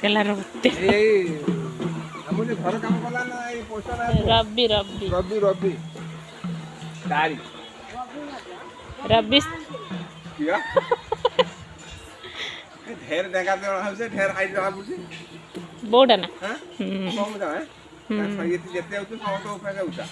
केला रबते हमने घर काम कला ना ये पोस्टर है रब्बी रब्बी रबी रबी दारी रब्बी किया ढेर देखा तो हमसे ढेर हाइट रहा बुझी बोर्ड ना हां कम जा है ये जेते हो तो 100 ऊपर का उठा